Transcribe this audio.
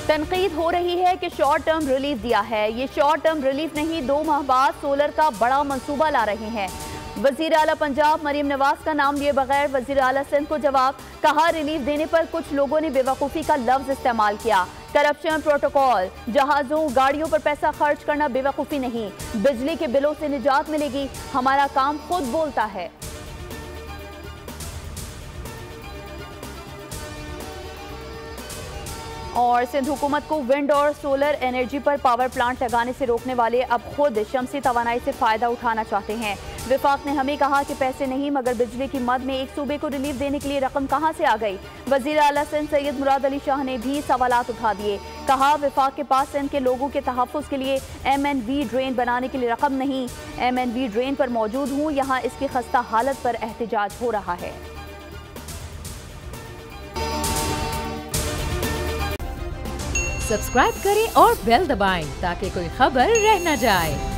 तनकीद हो रही है कि शॉर्ट टर्म रिलीफ दिया है। ये शॉर्ट टर्म रिलीफ नहीं, 2 माह बाद सोलर का बड़ा मंसूबा ला रहे हैं। वजीर आला पंजाब मरीम नवाज का नाम लिए बगैर वजीर आला सिंध को जवाब। कहा, रिलीफ देने पर कुछ लोगों ने बेवकूफ़ी का लफ्ज इस्तेमाल किया। करप्शन प्रोटोकॉल, जहाजों गाड़ियों पर पैसा खर्च करना बेवकूफ़ी नहीं। बिजली के बिलों से निजात मिलेगी। हमारा काम खुद बोलता है। और सिंध हुकूमत को विंड और सोलर एनर्जी पर पावर प्लांट लगाने से रोकने वाले अब खुद शमसी तवानाई से फायदा उठाना चाहते हैं। विफाक ने हमें कहा कि पैसे नहीं, मगर बिजली की मद में एक सूबे को रिलीफ देने के लिए रकम कहां से आ गई। वजीर आला सिंध सैयद मुराद अली शाह ने भी सवालात उठा दिए। कहा, विफाक के पास सिंध के लोगों के तहफ़्फ़ुज़ के लिए MNV ड्रेन बनाने के लिए रकम नहीं। MNV ड्रेन पर मौजूद हूँ, यहाँ इसकी खस्ता हालत पर एहतजाज हो रहा है। सब्सक्राइब करें और बेल दबाएं ताकि कोई खबर रह न जाए।